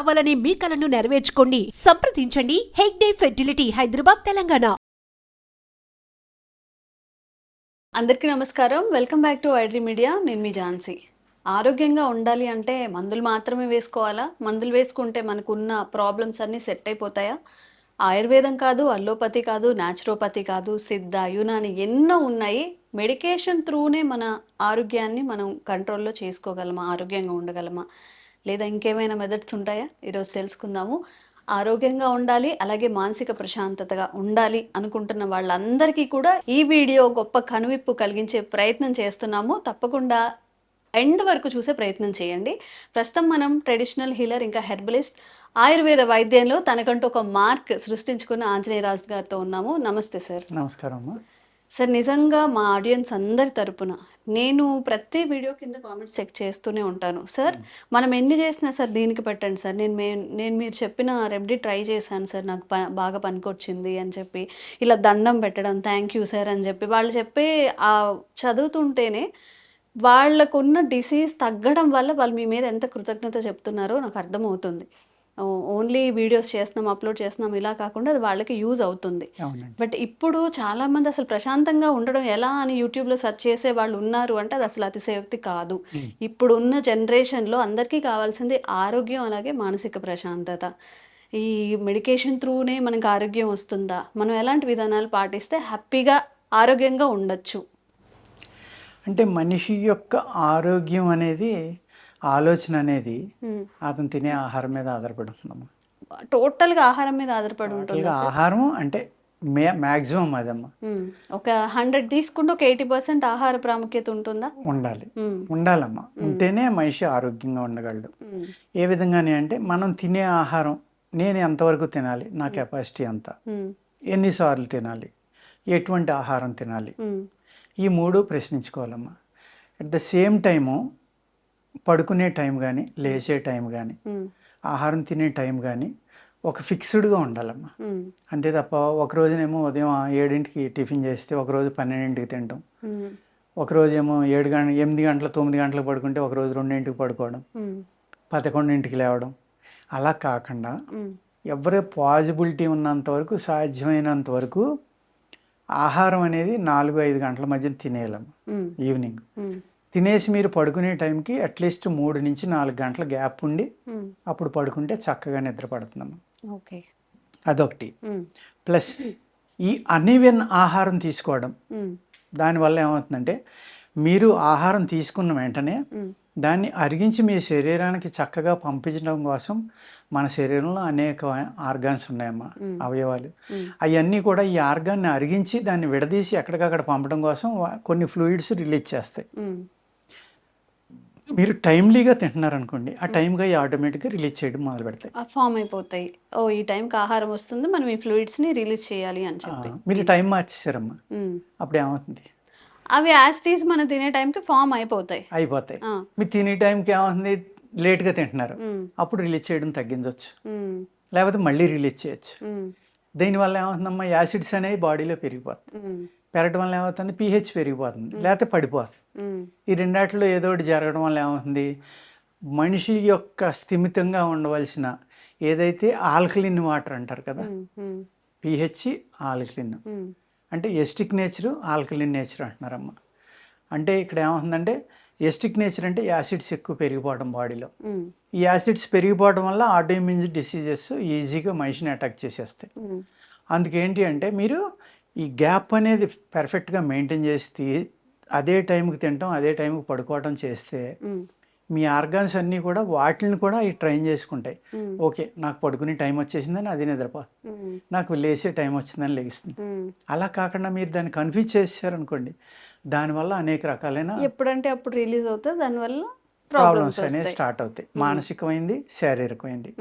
కావాలనే మీ కలను నెరవేర్చుకోండి. సంప్రదించండి హెగ్డే ఫెర్టిలిటీ, హైదరాబాద్, తెలంగాణ. అందరికీ నమస్కారం. Welcome back to iDream media. నేను మీ ఝాన్సీ. ఆరోగ్యంగా ఉండాలి అంటే మందులు మాత్రమే వేసుకోవాలా? మందులు వేసుకుంటే మనకున్న ప్రాబ్లమ్స్ అన్నీ సెట్ అయిపోతాయా? ఆయుర్వేదం కాదు, అల్లోపతి కాదు, న్యాచురోపతి కాదు, సిద్ధ, యునాని ఎన్నో ఉన్నాయి. మెడికేషన్ త్రూనే మన ఆరోగ్యాన్ని మనం కంట్రోల్లో చేసుకోగలమా? ఆరోగ్యంగా ఉండగలమా? లేదా ఇంకేమైనా మెథడ్స్ ఉంటాయా? ఈరోజు తెలుసుకుందాము. ఆరోగ్యంగా ఉండాలి, అలాగే మానసిక ప్రశాంతతగా ఉండాలి అనుకుంటున్న వాళ్ళందరికీ కూడా ఈ వీడియో గొప్ప కనువిప్పు కలిగించే ప్రయత్నం చేస్తున్నాము. తప్పకుండా ఎండ్ వరకు చూసే ప్రయత్నం చేయండి. ప్రస్తుతం మనం ట్రెడిషనల్ హీలర్ ఇంకా హెర్బలిస్ట్, ఆయుర్వేద వైద్యంలో తనకంటూ ఒక మార్క్ సృష్టించుకున్న ఆంజనేయరాజు గారితో ఉన్నాము. నమస్తే సార్. నమస్కారం అమ్మా. సార్, నిజంగా మా ఆడియన్స్ అందరి తరపున నేను ప్రతి వీడియో కింద కామెంట్స్ చెక్ చేస్తూనే ఉంటాను. సార్, మనం ఎన్ని చేసినా సార్ దీనికి పెట్టండి సార్, నేను మీరు చెప్పిన రెమెడీ ట్రై చేశాను సార్, నాకు బాగా పనికొచ్చింది అని చెప్పి ఇలా దండం పెట్టడం, థ్యాంక్ యూ సార్ అని చెప్పి వాళ్ళు చెప్పే ఆ చదువుతుంటేనే వాళ్ళకున్న డిసీజ్ తగ్గడం వల్ల వాళ్ళు మీ మీద ఎంత కృతజ్ఞత చెప్తున్నారో నాకు అర్థమవుతుంది. ఓన్లీ వీడియోస్ చేస్తున్నాం, అప్లోడ్ చేస్తున్నాం ఇలా కాకుండా అది వాళ్ళకి యూజ్ అవుతుంది. బట్ ఇప్పుడు చాలామంది అసలు ప్రశాంతంగా ఉండడం ఎలా అని యూట్యూబ్లో సెర్చ్ చేసే వాళ్ళు ఉన్నారు అంటే అది అసలు అతిశయోక్తి కాదు. ఇప్పుడు ఉన్న జనరేషన్లో అందరికీ కావాల్సింది ఆరోగ్యం, అలాగే మానసిక ప్రశాంతత. ఈ మెడికేషన్ త్రూనే మనకు ఆరోగ్యం వస్తుందా? మనం ఎలాంటి విధానాలు పాటిస్తే హ్యాపీగా ఆరోగ్యంగా ఉండొచ్చు? అంటే మనిషి యొక్క ఆరోగ్యం అనేది, ఆలోచన అనేది అతను తినే ఆహారం మీద ఆధారపడుతుందమ్మా. టోటల్గా ఆహారం మీద ఆధారపడి ఉంటుంది. ఆహారం అంటే మ్యాక్సిమం అదమ్మా. ఒక 100 తీసుకుంటే ఒక 80% ఆహార ప్రాముఖ్యత ఉంటుందా? ఉండాలమ్మా. ఉంటేనే మనిషి ఆరోగ్యంగా ఉండగలడు. ఏ విధంగానే అంటే మనం తినే ఆహారం నేను ఎంతవరకు తినాలి, నా కెపాసిటీ ఎంత, ఎన్నిసార్లు తినాలి, ఎటువంటి ఆహారం తినాలి, ఈ మూడు ప్రశ్నించుకోవాలమ్మా. అట్ ద సేమ్ టైము పడుకునే టైం కానీ, లేచే టైం కానీ, ఆహారం తినే టైం కానీ ఒక ఫిక్స్డ్గా ఉండాలమ్మా. అంతే తప్ప ఒకరోజునేమో ఉదయం 7ంటికి టిఫిన్ చేస్తే ఒకరోజు 12ంటికి తినటం, ఒకరోజేమో 8 గంటలు 9 గంటలకు పడుకుంటే ఒకరోజు 2ంటికి పడుకోవడం, 11ంటికి లేవడం, అలా కాకుండా ఎవరి పాజిబిలిటీ ఉన్నంత వరకు, సాధ్యమైనంత వరకు ఆహారం అనేది 4-5 గంటల మధ్య తినేయాలమ్మా. ఈవినింగ్ తినేసి మీరు పడుకునే టైంకి అట్లీస్ట్ 3 నుంచి 4 గంటల గ్యాప్ ఉండి అప్పుడు పడుకుంటే చక్కగా నిద్ర పడుతుందమ్మా. అదొకటి. ప్లస్ ఈ అన్ఈవెన్ ఆహారం తీసుకోవడం, దానివల్ల ఏమవుతుందంటే మీరు ఆహారం తీసుకున్న వెంటనే దాన్ని అరిగించి మీ శరీరానికి చక్కగా పంపించడం కోసం మన శరీరంలో అనేక ఆర్గాన్స్ ఉన్నాయమ్మా, అవయవాలు. అవన్నీ కూడా ఈ ఆర్గాన్ని అరిగించి దాన్ని విడదీసి ఎక్కడికక్కడ పంపడం కోసం కొన్ని ఫ్లూయిడ్స్ రిలీజ్ చేస్తాయి. మీరు టైమ్లీగా తింటున్నారనుకోండి, ఆ టైంగా ఆటోమేటిక్గా రిలీజ్ చేయడం మొదలు పెడతాయి, ఫామ్ అయిపోతాయి. ఈ టైంకి ఆహారం వస్తుంది, మనం ఈ ఫ్లూయిడ్స్ని రిలీజ్ చేయాలి అని చెప్పి. మీరు టైం మార్చేసారమ్మా, అప్పుడు ఏమవుతుంది, అవి యాసిటీస్ మనం తినే టైంకి ఫామ్ అయిపోతాయి. మీరు తినే టైంకి ఏమవుతుంది, లేట్గా తింటున్నారు, అప్పుడు రిలీజ్ చేయడం తగ్గించవచ్చు, లేకపోతే మళ్ళీ రిలీజ్ చేయొచ్చు. దీనివల్ల ఏమవుతుందమ్మా, యాసిడ్స్ అనేవి బాడీలో పెరిగిపోతుంది. పెరగడం వల్ల ఏమవుతుంది, pH పెరిగిపోతుంది, లేకపోతే పడిపోతుంది. ఈ రెండాటిలో ఏదో ఒకటి జరగడం వల్ల ఏమవుతుంది, మనిషి యొక్క స్థిమితంగా ఉండవలసిన ఏదైతే ఆల్కలిన్ వాటర్ అంటారు కదా, pH ఆల్కలిన్ అంటే ఎస్టిక్ నేచరు, ఆల్కలిన్ నేచర్ అంటున్నారమ్మా. అంటే ఇక్కడ ఏమవుతుందంటే ఎస్టిక్ నేచర్ అంటే యాసిడ్స్ ఎక్కువ పెరిగిపోవడం బాడీలో. ఈ యాసిడ్స్ పెరిగిపోవడం వల్ల ఆటోఇమ్యూన్ డిసీజెస్ ఈజీగా మనిషిని అటాక్ చేసేస్తాయి. అందుకేంటి అంటే మీరు ఈ గ్యాప్ అనేది పర్ఫెక్ట్గా మెయింటైన్ చేసి అదే టైంకి తినటం, అదే టైంకి పడుకోవడం చేస్తే మీ ఆర్గాన్స్ అన్నీ కూడా వాటిని కూడా ఈ ట్రైన్ చేసుకుంటాయి. ఓకే, నాకు పడుకునే టైం వచ్చేసిందని అది నిద్రపోతుంది, నాకు లేచే టైం వచ్చిందని లేస్తుంది. అలా కాకుండా మీరు దాన్ని కన్ఫ్యూజ్ చేశారనుకోండి, దానివల్ల అనేక రకాలైన ఎప్పుడంటే అప్పుడు రిలీజ్ అవుతుంది, దానివల్ల ప్రాబ్లమ్స్ అనేవి స్టార్ట్ అవుతాయి. మానసికమైంది, శారీరకమైంది.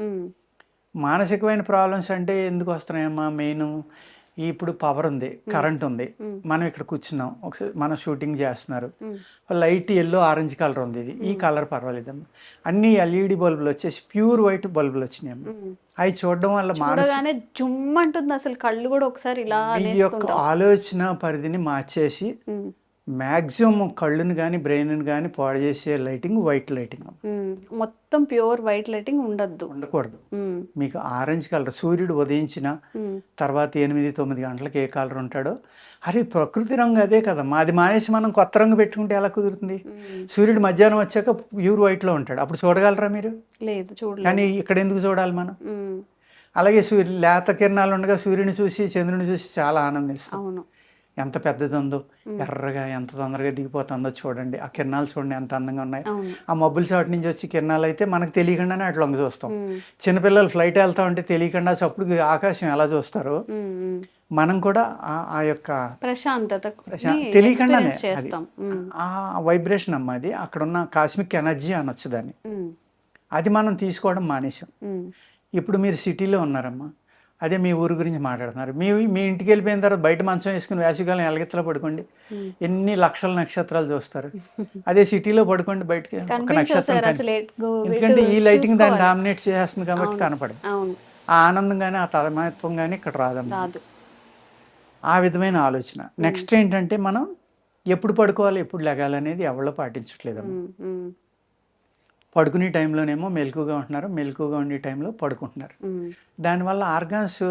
మానసికమైన ప్రాబ్లమ్స్ అంటే ఎందుకు వస్తున్నాయమ్మా, మెయిన్ ఇప్పుడు పవర్ ఉంది, కరెంట్ ఉంది, మనం ఇక్కడ కూర్చున్నాం, ఒకసారి మనం షూటింగ్ చేస్తున్నారు, లైట్ ఎల్లో ఆరెంజ్ కలర్ ఉంది, ఇది ఈ కలర్ పర్వాలేదమ్మా. అన్ని LED బల్బులు వచ్చేసి ప్యూర్ వైట్ బల్బులు వచ్చినాయమ్మా. అవి చూడడం వల్ల జుమ్మంటుంది అసలు, కళ్ళు కూడా ఒకసారి ఇలా ఈ యొక్క ఆలోచన పరిధిని మార్చేసి మ్యాక్సిమం కళ్ళుని కానీ బ్రెయిన్ని కానీ పాడు చేసే లైటింగ్ వైట్ లైటింగ్ మొత్తం ప్యూర్ వైట్ లైటింగ్ ఉండద్దు. ఉండకూడదు. మీకు ఆరెంజ్ కలర్, సూర్యుడు ఉదయించిన తర్వాత 8-9 గంటలకు ఏ కలర్ ఉంటాడో, అరే ప్రకృతి రంగు అదే కదా, అది మానేసి మనం కొత్త రంగు పెట్టుకుంటే ఎలా కుదురుతుంది? సూర్యుడు మధ్యాహ్నం వచ్చాక ప్యూర్ వైట్లో ఉంటాడు, అప్పుడు చూడగలరా మీరు? లేదు, చూడలేదు. కానీ ఇక్కడ ఎందుకు చూడాలి మనం? అలాగే లేత కిరణాలు ఉండగా సూర్యుని చూసి చంద్రుని చూసి చాలా ఆనందిస్తాం. అవును. ఎంత పెద్దది ఉందో, ఎర్రగా ఎంత తొందరగా దిగిపోతుందో చూడండి, ఆ కిరణాలు చూడండి ఎంత అందంగా ఉన్నాయి. ఆ మబ్బుల చాటు నుంచి వచ్చి కిరణాలు అయితే మనకు తెలియకుండానే అట్లా చూస్తాం. చిన్నపిల్లలు ఫ్లైట్ వెళ్తా ఉంటే తెలియకుండా చప్పుడు ఆకాశం ఎలా చూస్తారో మనం కూడా ఆ యొక్క ప్రశాంతత తెలియకుండానే ఆ వైబ్రేషన్ అమ్మ, అది అక్కడ ఉన్న కాస్మిక్ ఎనర్జీ అనొచ్చు దాన్ని. అది మనం తీసుకోవడం మానేసాం. ఇప్పుడు మీరు సిటీలో ఉన్నారమ్మా, అదే మీ ఊరు గురించి మాట్లాడుతున్నారు. మీ ఇంటికి వెళ్ళిపోయిన తర్వాత బయట మంచం వేసుకుని వేసవికాలం ఎలగెత్తలో పడుకోండి, ఎన్ని లక్షల నక్షత్రాలు చూస్తారు. అదే సిటీలో పడుకోండి బయటకి, ఒక నక్షత్రం. ఎందుకంటే ఈ లైటింగ్ దాన్ని డామినేట్ చేస్తుంది కాబట్టి కనపడదు. ఆ ఆనందం కానీ ఆ తదమత్వం కానీ ఇక్కడ రాదమ్మా. ఆ విధమైన ఆలోచన. నెక్స్ట్ ఏంటంటే మనం ఎప్పుడు పడుకోవాలి ఎప్పుడు లెగాలి అనేది ఎవరో పాటించట్లేదమ్మా. పడుకునే టైంలోనేమో మెలకుగా ఉంటున్నారు, మెలకుగా ఉండే టైంలో పడుకుంటున్నారు. దానివల్ల ఆర్గాన్స్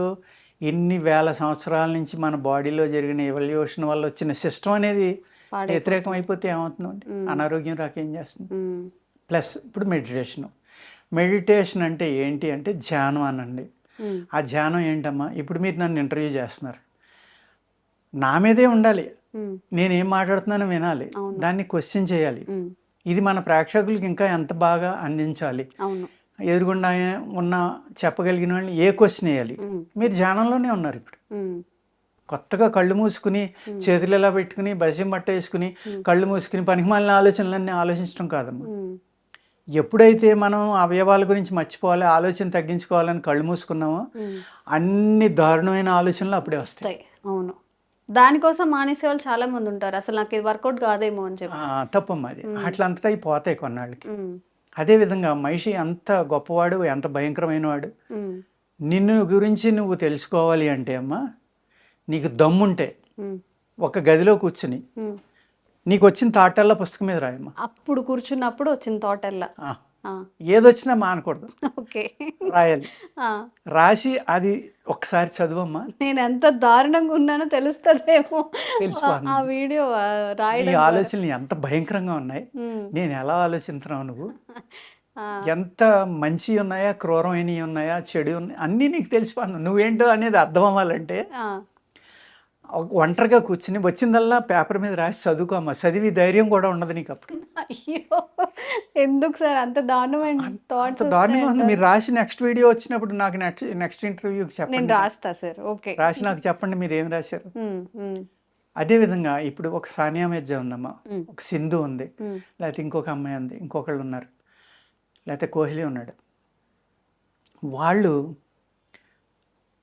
ఎన్ని వేల సంవత్సరాల నుంచి మన బాడీలో జరిగిన ఎవల్యూషన్ వల్ల వచ్చిన సిస్టమ్ అనేది వ్యతిరేకం అయిపోతే ఏమవుతుందండి? అనారోగ్యం రాకేం చేస్తుంది? ప్లస్ ఇప్పుడు మెడిటేషన్ అంటే ఏంటి అంటే ధ్యానం అనండి. ఆ ధ్యానం ఏంటమ్మా? ఇప్పుడు మీరు నన్ను ఇంటర్వ్యూ చేస్తున్నారు, నా మీదే ఉండాలి, నేనేం మాట్లాడుతున్నానో వినాలి, దాన్ని క్వశ్చన్ చేయాలి. ఇది మన ప్రేక్షకులకి ఇంకా ఎంత బాగా అందించాలి, ఎదురుగుండా ఉన్న చెప్పగలిగిన వాళ్ళని ఏ క్వశ్చన్ వేయాలి. మీరు ధ్యానంలోనే ఉన్నారు ఇప్పుడు. కొత్తగా కళ్ళు మూసుకుని చేతులు ఎలా పెట్టుకుని బసి మట్ట వేసుకుని కళ్ళు మూసుకుని పనికిమాలిన ఆలోచనలన్నీ ఆలోచించడం కాదమ్మా. ఎప్పుడైతే మనం అవయవాల గురించి మర్చిపోవాలి, ఆలోచన తగ్గించుకోవాలని కళ్ళు మూసుకున్నామో అన్ని దారుణమైన ఆలోచనలు అప్పుడే వస్తాయి. అవును, దానికోసం మానేసే వాళ్ళు చాలా మంది ఉంటారు, అసలు నాకు ఇది వర్కౌట్ కాదేమో అని చెప్పి. తప్పమ్మా, అది అట్లంతటా పోతాయి కొన్నాళ్ళకి. అదేవిధంగా మనిషి ఎంత గొప్పవాడు, ఎంత భయంకరమైన వాడు, నిన్ను గురించి నువ్వు తెలుసుకోవాలి అంటే అమ్మా, నీకు దమ్ముంటే ఒక గదిలో కూర్చుని నీకు వచ్చిన థాటల్లా పుస్తకం మీద రాయమ్మా. అప్పుడు కూర్చున్నప్పుడు వచ్చిన థాటల్లా ఏదొచ్చినా మానకూడదు, ఓకే రాయాలి. రాసి అది ఒకసారి చదువమ్మా. నేను ఎంత దారుణంగా ఉన్నానో తెలుస్తుందేమో ఆ వీడియో రాయడం. ఈ ఆలోచనలు ఎంత భయంకరంగా ఉన్నాయి, నేను ఎలా ఆలోచిస్తున్నావు, నువ్వు ఎంత మంచి ఉన్నాయా, క్రూరమైనవి ఉన్నాయా, చెడు ఉన్నాయి, అన్నీ నీకు తెలిసిపోను. నువ్వేంటో అనేది అర్థం అవ్వాలంటే ఒంటరిగా కూర్చుని వచ్చిందల్లా పేపర్ మీద రాసి చదువుకోమ్మా. చదివి ధైర్యం కూడా ఉండదు నీకు అప్పుడు. అయ్యో, ఎందుకు సార్ అంత దారుణమైన థాట్స్? దారుణంగా ఉంది. మీరు రాసి నెక్స్ట్ వీడియో వచ్చినప్పుడు నాకు నెక్స్ట్ ఇంటర్వ్యూకి చెప్పండి. నేను రాస్తా సార్. ఓకే, రాసి నాకు చెప్పండి మీరు ఏం రాశారు. అదేవిధంగా ఇప్పుడు ఒక సానియా మిర్జా ఉందమ్మా, ఒక సింధు ఉంది, లేకపోతే ఇంకొక అమ్మాయి ఉంది, ఇంకొకళ్ళు ఉన్నారు, లేకపోతే కోహ్లీ ఉన్నాడు. వాళ్ళు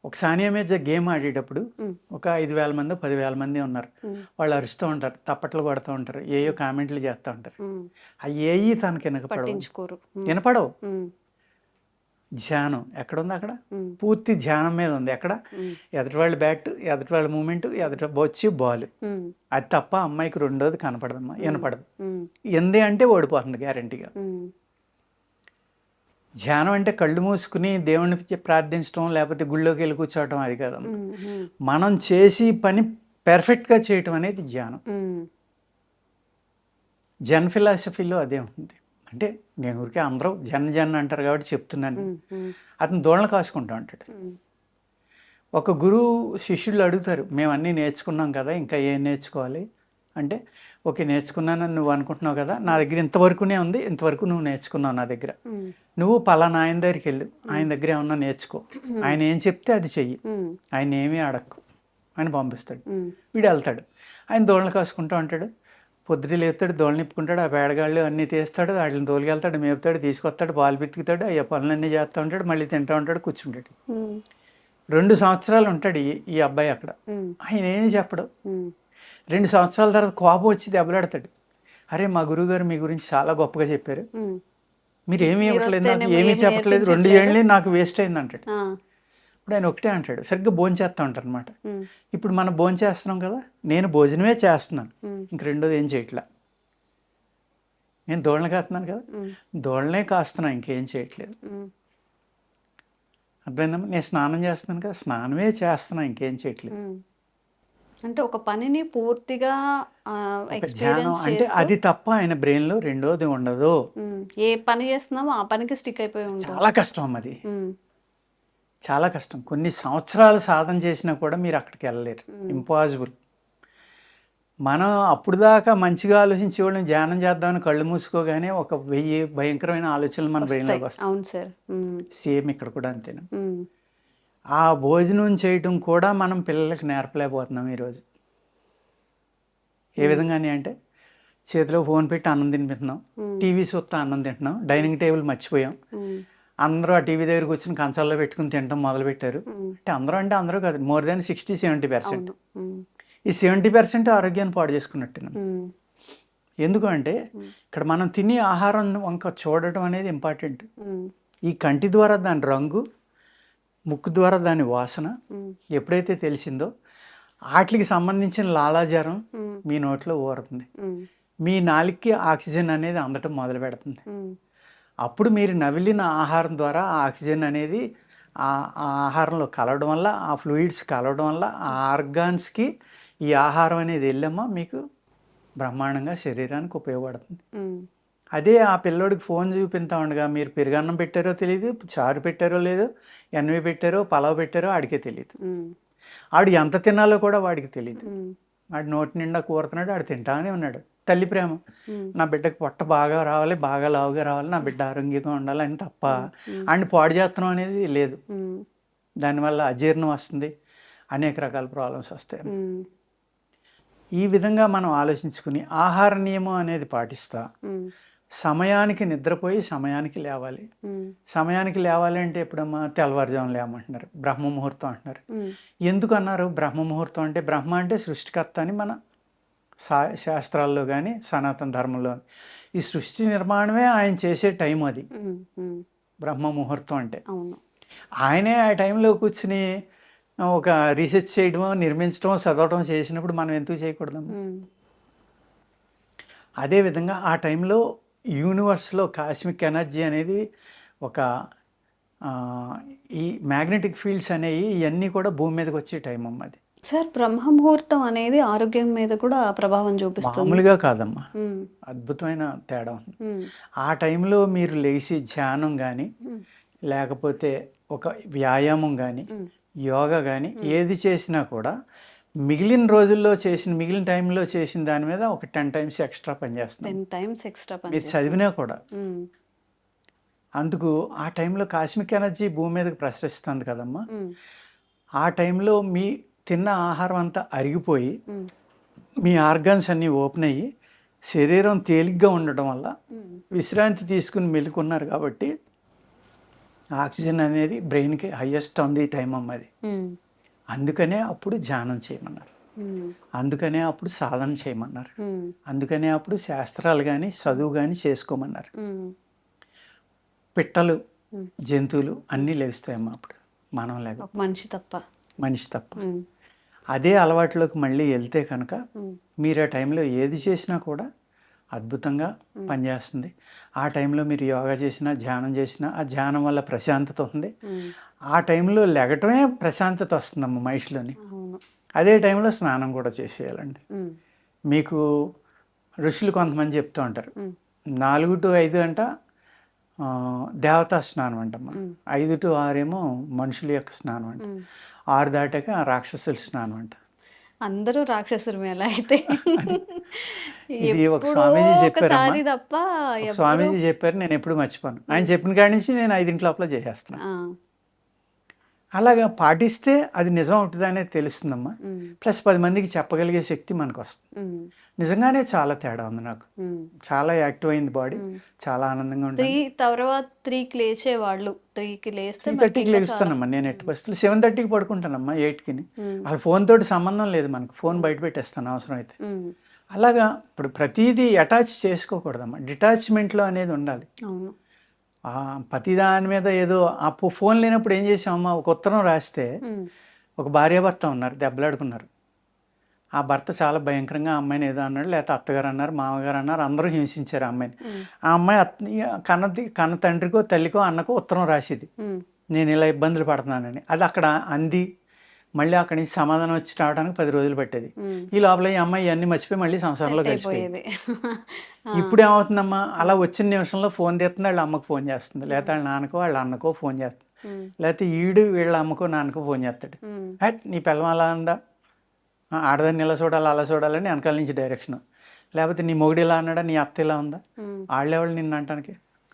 ఒక సానియా మిర్జా గేమ్ ఆడేటప్పుడు ఒక 5,000 మంది 10,000 మంది ఉన్నారు. వాళ్ళు అరుస్తూ ఉంటారు, తప్పట్లు కొడుతూ ఉంటారు, ఏయో కామెంట్లు చేస్తూ ఉంటారు. అవి తనకి వినపడవు. ధ్యానం ఎక్కడుంది? అక్కడ పూర్తి ధ్యానం మీద ఉంది. ఎక్కడ? ఎదుటి వాళ్ళ బ్యాట్, ఎదుటి వాళ్ళ మూమెంట్, ఎదుటి బొచ్చి బాల్, అది తప్ప అమ్మాయికి రెండోది కనపడదమ్మా, వినపడదు. ఎందు అంటే ఓడిపోతుంది గ్యారంటీగా. ధ్యానం అంటే కళ్ళు మూసుకుని దేవుణ్ణి ప్రార్థించడం, లేకపోతే గుళ్ళోకి వెళ్ళి కూర్చోవటం, అది కాదమ్మా. మనం చేసి పని పెర్ఫెక్ట్గా చేయటం అనేది ధ్యానం. జన్ ఫిలాసఫీలో అదే ఉంది. అంటే నేను ఊరికే అందరూ జన్ అంటారు కాబట్టి చెప్తున్నాను. అతను దోళ్ళను కాసుకుంటా ఉంటాడు. ఒక గురువు శిష్యులు అడుగుతారు, మేము అన్నీ నేర్చుకున్నాం కదా, ఇంకా ఏం నేర్చుకోవాలి అంటే, ఓకే నేర్చుకున్నానని నువ్వు అనుకుంటున్నావు కదా, నా దగ్గర ఇంతవరకునే ఉంది, ఇంతవరకు నువ్వు నేర్చుకున్నావు నా దగ్గర, నువ్వు పలానా ఆయన దగ్గరికి వెళ్ళు, ఆయన దగ్గర ఏమన్నా నేర్చుకో, ఆయన ఏం చెప్తే అది చెయ్యి, ఆయన ఏమీ అడక్కు అని పంపిస్తాడు. వీడు వెళ్తాడు, ఆయన దోళ్ళను కాసుకుంటూ ఉంటాడు. పొద్దుట లేస్తాడు, దోళ్ళని నిప్పుకుంటాడు, ఆ పేడగాళ్ళు అన్నీ తీస్తాడు, వాటిని తోలుకెళ్తాడు, మేపుతాడు, తీసుకొస్తాడు, పాలు పితుకుతాడు, అయ్యా పనులన్నీ చేస్తూ ఉంటాడు, మళ్ళీ తింటూ ఉంటాడు, కూర్చుంటాడు. 2 సంవత్సరాలు ఉంటాడు ఈ అబ్బాయి అక్కడ. ఆయన ఏమి చెప్పడు. 2 సంవత్సరాల తర్వాత కోపం వచ్చి దెబ్బలాడతాడు. అరే మా గురువుగారు మీ గురించి చాలా గొప్పగా చెప్పారు, మీరు ఏమీ ఇవ్వట్లేదు, నాకు ఏమీ చెప్పట్లేదు, 2 ఏళ్ళే నాకు వేస్ట్ అయింది అంటాడు. ఇప్పుడు ఆయన ఒకటే అంటాడు, సరిగ్గా భోంచేస్తా ఉంటారు అనమాట. ఉమ్, ఇప్పుడు మనం భోంచేస్తున్నాం కదా, నేను భోజనమే చేస్తున్నాను, ఉమ్, ఇంక రెండోది ఏం చేయట్లా. నేను దోళ్ళని కాస్తున్నాను కదా, ఉమ్, దోళ్ళనే కాస్తున్నాను, ఇంకేం చేయట్లేదు. ఉమ్, అర్థమైందమ్మా? నేను స్నానం చేస్తున్నాను కదా, స్నానమే చేస్తున్నాను, ఇంకేం చేయట్లేదు. ఉమ్. అంటే ఒక పనిని పూర్తిగా ఒక ధ్యానం ఎక్స్పీరియన్స్ అంటే చేస్తూ అది తప్ప ఆయన బ్రెయిన్లో రెండోది ఉండదు. ఏ పని చేస్తున్నామో ఆ పనికి స్టిక్ అయిపోయి ఉంటాం. చాలా కష్టం అమ్మ అది, ఉమ్, చాలా కష్టం. కొన్ని సంవత్సరాలు సాధన చేసినా కూడా మీరు అక్కడికి వెళ్ళలేరు, ఇంపాసిబుల్. మనం అప్పుడు దాకా మంచిగా ఆలోచించి వాళ్ళని ధ్యానం చేద్దామని కళ్ళు మూసుకోగానే ఒక 1000 భయంకరమైన ఆలోచనలు మన బ్రెయిన్లోకి వస్తాయి. వస్తాయి. అవును సార్. సేమ్ ఇక్కడ కూడా అంతేనా? ఆ భోజనం చేయటం కూడా మనం పిల్లలకి నేర్పలేకపోతున్నాం ఈరోజు. ఏ విధంగానే అంటే చేతిలో ఫోన్ పెట్టి అన్నం తినిపిస్తున్నాం, టీవీ చూస్తా అన్నం తింటున్నాం, డైనింగ్ టేబుల్ మర్చిపోయాం, అందరూ ఆ టీవీ దగ్గర కూర్చొని కంచాల్లో పెట్టుకుని తినడం మొదలుపెట్టారు. అంటే అందరూ కాదు, మోర్ దాన్ 60-70%. ఈ 70% ఆరోగ్యాన్ని పాడు చేసుకున్నట్టు. ఎందుకంటే ఇక్కడ మనం తినే ఆహారం వంక చూడటం అనేది ఇంపార్టెంట్. ఈ కంటి ద్వారా దాని రంగు, ముక్కు ద్వారా దాని వాసన ఎప్పుడైతే తెలిసిందో వాటికి సంబంధించిన లాలాజారం మీ నోట్లో ఊరుతుంది, మీ నాలుగుకి ఆక్సిజన్ అనేది అందటం మొదలు పెడుతుంది. అప్పుడు మీరు నవిలిన ఆహారం ద్వారా ఆ ఆక్సిజన్ అనేది ఆ ఆహారంలో కలవడం వల్ల, ఆ ఫ్లూయిడ్స్ కలవడం వల్ల ఆ ఆర్గాన్స్కి ఈ ఆహారం అనేది వెళ్ళమ్మా మీకు బ్రహ్మాండంగా శరీరానికి ఉపయోగపడుతుంది. అదే ఆ పిల్లోడికి ఫోన్ చూపిస్తా ఉండగా మీరు పెరుగన్నం పెట్టారో తెలియదు, చారు పెట్టారో లేదో, ఎన్వి పెట్టారో, పలావ్ పెట్టారో ఆడికే తెలియదు. ఆడు ఎంత తినాలో కూడా వాడికి తెలియదు. వాడి నోటి నిండా కూరుతున్నాడు, ఆడు తింటానే ఉన్నాడు. తల్లి ప్రేమ, నా బిడ్డకి పొట్ట బాగా రావాలి, బాగా లావుగా రావాలి, నా బిడ్డ ఆరోగ్యంగా ఉండాలి అని తప్ప ఆడిని పాడు చేస్తున్నాం అనేది లేదు. దానివల్ల అజీర్ణం వస్తుంది, అనేక రకాల ప్రాబ్లమ్స్ వస్తాయి. ఈ విధంగా మనం ఆలోచించుకుని ఆహార నియమం అనేది పాటిస్తా సమయానికి నిద్రపోయి సమయానికి లేవాలి. సమయానికి లేవాలి అంటే ఎప్పుడమ్మా? తెల్లవారుజామున లేమంటున్నారు, బ్రహ్మ ముహూర్తం అంటున్నారు. ఎందుకు అన్నారు బ్రహ్మ ముహూర్తం అంటే? బ్రహ్మ అంటే సృష్టికర్త అని మన శాస్త్రాల్లో కానీ సనాతన ధర్మంలో ఈ సృష్టి నిర్మాణమే ఆయన చేసే టైం అది బ్రహ్మ ముహూర్తం అంటే. ఆయనే ఆ టైంలో కూర్చుని ఒక రీసెర్చ్ చేయడమో, నిర్మించడమో, చదవటం చేసినప్పుడు మనం ఎందుకు చేయకూడదమ్మా? అదేవిధంగా ఆ టైంలో యూనివర్స్లో కాస్మిక్ ఎనర్జీ అనేది ఒక ఈ మ్యాగ్నెటిక్ ఫీల్డ్స్ అనేవి ఇవన్నీ కూడా భూమి మీదకి వచ్చే టైం అమ్మ అది. సార్, బ్రహ్మ ముహూర్తం అనేది ఆరోగ్యం మీద కూడా ప్రభావం చూపిస్తుంది. మామూలుగా కాదమ్మా, అద్భుతమైన తేడా ఉంది. ఆ టైంలో మీరు లేచి ధ్యానం కానీ, లేకపోతే ఒక వ్యాయామం కానీ, యోగా కానీ ఏది చేసినా కూడా మిగిలిన రోజుల్లో మిగిలిన టైంలో చేసిన దాని మీద ఒక 10 times ఎక్స్ట్రా పనిచేస్తుంది. 10 times ఎక్స్ట్రా మీరు చదివినా కూడా. అందుకు ఆ టైంలో కాస్మిక్ ఎనర్జీ భూమి మీదకి ప్రసరిస్తుంది కదమ్మా. ఆ టైంలో మీ తిన్న ఆహారం అంతా అరిగిపోయి మీ ఆర్గాన్స్ అన్నీ ఓపెన్ అయ్యి శరీరం తేలిగ్గా ఉండటం వల్ల విశ్రాంతి తీసుకుని మెలుకున్నారు కాబట్టి ఆక్సిజన్ అనేది బ్రెయిన్కి హైయెస్ట్ ఉంది టైం అమ్మది. అందుకనే అప్పుడు ధ్యానం చేయమన్నారు, అందుకనే అప్పుడు సాధన చేయమన్నారు, అందుకనే అప్పుడు శాస్త్రాలు కానీ చదువు కానీ చేసుకోమన్నారు. పిట్టలు, జంతువులు అన్నీ లేస్తాయమ్మా అప్పుడు, మనం లేక మనిషి తప్ప. అదే అలవాట్లోకి మళ్ళీ వెళ్తే కనుక మీరు ఆ టైంలో ఏది చేసినా కూడా అద్భుతంగా పనిచేస్తుంది. ఆ టైంలో మీరు యోగా చేసినా, ధ్యానం చేసినా ఆ ధ్యానం వల్ల ప్రశాంతత ఉంది. ఆ టైంలో లెగటమే ప్రశాంతత వస్తుందమ్మ మనిషిలోని. అదే టైంలో స్నానం కూడా చేసేయాలండి. మీకు ఋషులు కొంతమంది చెప్తూ ఉంటారు 4 to 5 అంట దేవతా స్నానం అంటమ్మా, 5 to 6 ఏమో మనుషుల యొక్క స్నానం అంట, 6 దాటాక రాక్షసుల స్నానం అంట. అందరూ రాక్షసులు ఎలా అయితే. ఇది ఒక స్వామీజీ చెప్పారమ్మా, స్వామీజీ చెప్పారు, నేను ఎప్పుడు మర్చిపోను. ఆయన చెప్పిన కాడి నుంచి నేను 5 లోపల చేసేస్తున్నాను. అలాగా పాటిస్తే అది నిజం అవుతుంది అనేది తెలుస్తుందమ్మా. ప్లస్ 10 మందికి చెప్పగలిగే శక్తి మనకు వస్తుంది. నిజంగానే చాలా తేడా ఉంది, నాకు చాలా యాక్టివ్ అయింది బాడీ, చాలా ఆనందంగా ఉంటుంది. 3కి లేచేవాళ్ళు, 3కి లేస్తే 3:30కి లేస్తానమ్మా నేను. ఎట్టి పరిస్థితులు 7:30కి పడుకుంటానమ్మా, 8కి. అసలు ఫోన్ తోటి సంబంధం లేదు మనకు, ఫోన్ బయట పెట్టేస్తాను అవసరం అయితే. అలాగా ఇప్పుడు ప్రతిదీ అటాచ్ చేసుకోకూడదమ్మా, డిటాచ్మెంట్లో అనేది ఉండాలి. ప్రతి దాని మీద ఏదో ఫోన్ లేనప్పుడు ఏం చేసామమ్మా, ఒక ఉత్తరం రాస్తే ఒక భార్యాభర్త ఉన్నారు, దెబ్బలాడుకున్నారు. ఆ భర్త చాలా భయంకరంగా ఆ అమ్మాయిని ఏదో అన్నాడు, లేకపోతే అత్తగారు అన్నారు, మామగారు అన్నారు, అందరూ హింసించారు ఆ అమ్మాయిని. ఆ అమ్మాయి కన్న తండ్రికో తల్లికో అన్నకో ఉత్తరం రాసేది, నేను ఇలా ఇబ్బందులు పడుతున్నానని. అది అక్కడ అంది, మళ్ళీ అక్కడి నుంచి సమాధానం వచ్చి రావడానికి 10 రోజులు పట్టేది. ఈ లోపల ఈ అమ్మాయి ఇవన్నీ మర్చిపోయి మళ్ళీ సంసారంలో కలిసిపోయింది. ఇప్పుడు ఏమవుతుందమ్మా, అలా వచ్చిన నిమిషంలో ఫోన్ తీస్తుంది, వాళ్ళ అమ్మకు ఫోన్ చేస్తుంది, లేకపోతే వాళ్ళ నాన్నకో వాళ్ళ అన్నకో ఫోన్ చేస్తుంది, లేకపోతే వీళ్ళ అమ్మకో నాన్నకో ఫోన్ చేస్తాడు. నీ పిల్లం అలా ఉందా, ఆడదాన్ని ఇలా చూడాలి అలా చూడాలని వెనకాల నుంచి డైరెక్షన్. లేకపోతే నీ మొగుడు ఇలా అన్నాడా, నీ అత్త ఇలా ఉందా, వాళ్ళెవాళ్ళు నిన్ను అంటానికి,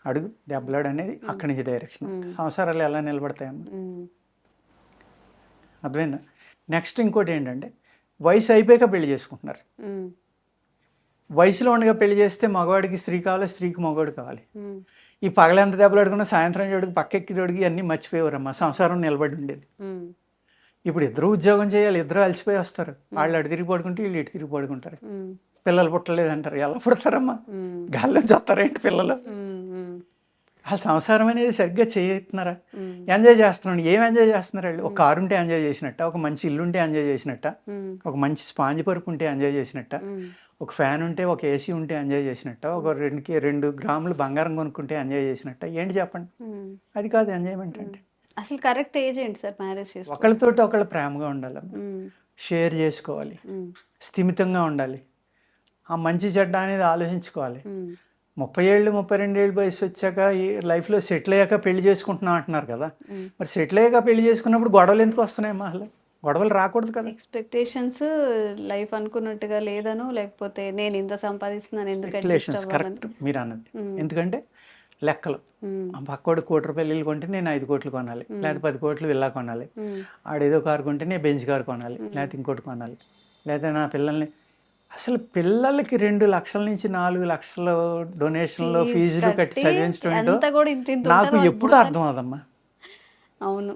అడుగు దెబ్బలాడు అనేది అక్కడి నుంచి డైరెక్షన్. సంసారాలు ఎలా నిలబడతాయమ్మా, అర్థమైందా? నెక్స్ట్ ఇంకోటి ఏంటంటే, వయసు అయిపోయాక పెళ్లి చేసుకుంటున్నారు. వయసులో ఉండగా పెళ్లి చేస్తే మగవాడికి స్త్రీ కావాలి, స్త్రీకి మగవాడు కావాలి. ఈ పగలెంత దెబ్బలాడుకున్నా సాయంత్రం చోడికి పక్కెక్కి చోడికి అన్నీ మర్చిపోయేవారమ్మా, సంసారం నిలబడి ఉండేది. ఇప్పుడు ఇద్దరు ఉద్యోగం చేయాలి, ఇద్దరు అలసిపోయి వస్తారు, వాళ్ళు అటు తిరిగి పడుకుంటే వీళ్ళు ఇటు తిరిగి పడుకుంటారు. పిల్లలు పుట్టలేదంటారు, ఎలా పుడతారమ్మా, గాల్లోంచి వస్తారేంటి పిల్లలు? ఆ సంసారం అనేది సరిగ్గా చేస్తున్నారా, ఎంజాయ్ చేస్తున్నాడు, ఏం ఎంజాయ్ చేస్తున్నారు వాళ్ళు? ఒక కారు ఉంటే ఎంజాయ్ చేసినట్ట, ఒక మంచి ఇల్లు ఉంటే ఎంజాయ్ చేసినట్ట, ఒక మంచి స్పాంజ్ పరుపు ఉంటే ఎంజాయ్ చేసినట్ట, ఒక ఫ్యాన్ ఉంటే, ఒక ఏసీ ఉంటే ఎంజాయ్ చేసినట్ట, ఒక 2 గ్రాములు బంగారం కొనుక్కుంటే ఎంజాయ్ చేసినట్ట, ఏంటి చెప్పండి? అది కాదు ఎంజాయ్మెంట్ అంటే. అసలు కరెక్ట్ ఏజ్ ఏంటి సార్ మ్యారేజ్ చేసి? ఒకళ్ళతోటి ఒకళ్ళు ప్రేమగా ఉండాలి, షేర్ చేసుకోవాలి, స్థిమితంగా ఉండాలి, ఆ మంచి చెడ్డ అనేది ఆలోచించుకోవాలి. 30 ఏళ్ళు 32 ఏళ్ళు వయసు వచ్చాక ఈ లైఫ్లో సెటిల్ అయ్యాక పెళ్లి చేసుకుంటున్నాం అంటున్నారు కదా, మరి సెటిల్ అయ్యాక పెళ్లి చేసుకున్నప్పుడు గొడవలు ఎందుకు వస్తున్నాయమ్మా? అసలు గొడవలు రాకూడదు కదా. ఎక్స్పెక్టేషన్స్ లైఫ్ అనుకున్నట్టుగా లేదనో, లేకపోతే నేను ఇంత సంపాదిస్తున్నాను ఎందుకు ఎక్స్పెక్టేషన్స్ కరెక్ట్ మీరు అన్నది. ఎందుకంటే లెక్కలు, పక్కోడు 1 కోటి రూపాయలు ఇల్లు కొంటే నేను 5 కోట్లు కొనాలి, లేకపోతే 10 కోట్లు విల్లా కొనాలి, ఆడేదో కారు కొంటే నేను బెంచ్ కారు కొనాలి, లేకపోతే ఇంకోటి కొనాలి, లేకపోతే నా పిల్లల్ని, అసలు పిల్లలకి 2 లక్షల నుంచి 4 లక్షల డొనేషన్లో ఫీజులు కట్టి చదివించడం ఏంటో నాకు ఎప్పుడు అర్థం అవదమ్మా. అవును,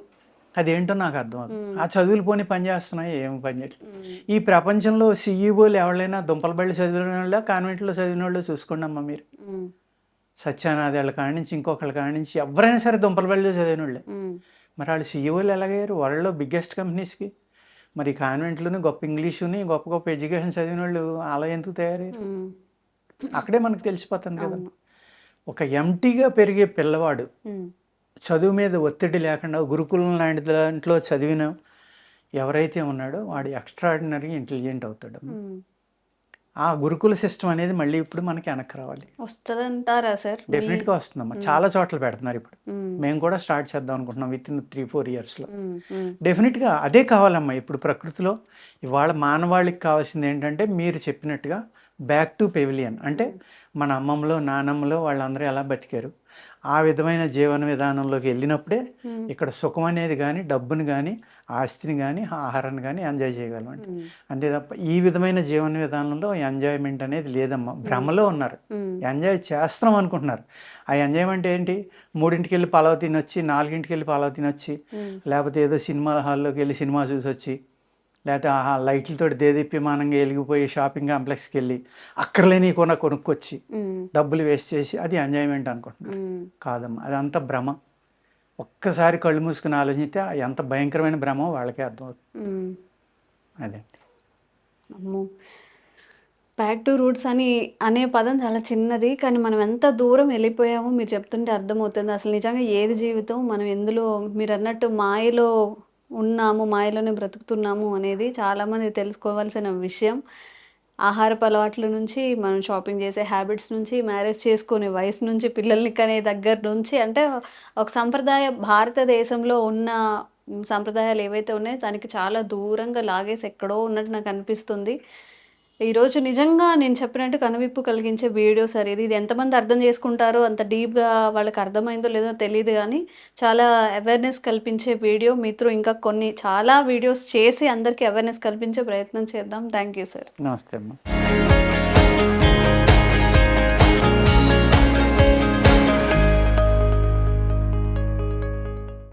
అదేంటో నాకు అర్థం అవుతుంది. ఆ చదువులు పోనీ పని చేస్తున్నాయి, ఏమి పని చేయట్లేదు. ఈ ప్రపంచంలో సీఈఓలు ఎవరైనా దుంపల బళ్ళు చదివిన వాళ్ళు, కాన్వెంట్లో చదివిన వాళ్ళు చూసుకోండి అమ్మా మీరు. సత్యానాథ్ వాళ్ళ కాడి నుంచి ఇంకొకళ్ళ కాడి నుంచి ఎవరైనా సరే దుంపల బళ్ళు చదివిన వాళ్ళే. మరి వాళ్ళు సీఈఓలు ఎలాగయ్యారు వరల్డ్లో బిగ్గెస్ట్ కంపెనీస్కి? మరి కాన్వెంట్లోని గొప్ప ఇంగ్లీషుని గొప్ప గొప్ప ఎడ్యుకేషన్ చదివిన వాళ్ళు అలా ఎందుకు తయారయ్యారు? అక్కడే మనకు తెలిసిపోతుంది కదా. ఒక ఎంటీగా పెరిగే పిల్లవాడు చదువు మీద ఒత్తిడి లేకుండా గురుకులం లాంటి దాంట్లో చదివిన ఎవరైతే ఉన్నాడో వాడు ఎక్స్ట్రాడినరీ ఇంటెలిజెంట్ అవుతాడు. ఆ గురుకుల సిస్టమ్ అనేది మళ్ళీ ఇప్పుడు మనకి వెనక్కి రావాలి. వస్తుందంటారా సార్? డెఫినెట్గా వస్తుందమ్మా, చాలా చోట్ల పెడుతున్నారు ఇప్పుడు. మేము కూడా స్టార్ట్ చేద్దాం అనుకుంటున్నాం విత్ ఇన్ 3-4 ఇయర్స్లో. డెఫినెట్గా అదే కావాలమ్మా ఇప్పుడు ప్రకృతిలో. ఇవాళ మానవాళికి కావాల్సింది ఏంటంటే మీరు చెప్పినట్టుగా బ్యాక్ టు పెవిలియన్, అంటే మన అమ్మమ్మలో నానమ్మలో వాళ్ళందరూ ఎలా బతికారు ఆ విధమైన జీవన విధానంలోకి వెళ్ళినప్పుడే ఇక్కడ సుఖం అనేది కానీ, డబ్బుని కానీ, ఆస్తిని కానీ, ఆహారాన్ని కానీ ఎంజాయ్ చేయగలం అండి. అంతే తప్ప ఈ విధమైన జీవన విధానంలో ఎంజాయ్మెంట్ అనేది లేదమ్మా. భ్రమలో ఉన్నారు, ఎంజాయ్ చేస్తున్నాం అనుకుంటున్నారు. ఆ ఎంజాయ్మెంట్ ఏంటి? 3ంటికి వెళ్ళి పలావ్ తినొచ్చి, 4ంటికి వెళ్ళి పలావ్ తినొచ్చి, లేకపోతే ఏదో సినిమా హాల్లోకి వెళ్ళి సినిమా చూసి వచ్చి, లేకపోతే ఆ లైట్లతో దేదీప్యమానంగా వెలిగిపోయి షాపింగ్ కాంప్లెక్స్కి వెళ్ళి అక్కర్లేని కొనుక్కొచ్చి డబ్బులు వేస్ట్ చేసి అది ఎంజాయ్మెంట్ అనుకుంటున్నారు. కాదమ్మా, అదంతా భ్రమ. ఒక్కసారి కళ్ళు మూసుకుని ఆలోచిస్తే ఎంత భయంకరమైన భ్రమ వాళ్ళకే అర్థమవుతుంది. అదే బ్యాక్ టు రూట్స్ అనే పదం చాలా చిన్నది, కానీ మనం ఎంత దూరం వెళ్ళిపోయామో మీరు చెప్తుంటే అర్థమవుతుంది. అసలు నిజంగా ఏది జీవితం, మనం ఎందులో మీరు అన్నట్టు మాయలో ఉన్నాము, మాయలోనే బ్రతుకుతున్నాము అనేది చాలామంది తెలుసుకోవాల్సిన విషయం. ఆహారపు అలవాట్ల నుంచి, మనం షాపింగ్ చేసే హ్యాబిట్స్ నుంచి, మ్యారేజ్ చేసుకునే వయసు నుంచి, పిల్లల్ని కనే దగ్గర నుంచి, అంటే ఒక భారతదేశంలో ఉన్న సంప్రదాయాలు ఏవైతే ఉన్నాయో దానికి చాలా దూరంగా లాగేసి ఎక్కడో ఉన్నట్టు నాకు అనిపిస్తుంది. ఈరోజు నిజంగా నేను చెప్పినట్టు కనువిప్పు కలిగించే వీడియో సార్ ఇది. ఎంతమంది అర్థం చేసుకుంటారో, అంత డీప్గా వాళ్ళకి అర్థమైందో లేదో తెలియదు, కానీ చాలా అవేర్నెస్ కల్పించే వీడియో. మీతో ఇంకా చాలా వీడియోస్ చేసి అందరికీ అవేర్నెస్ కల్పించే ప్రయత్నం చేద్దాం. Thank you sir. నమస్తే అమ్మా.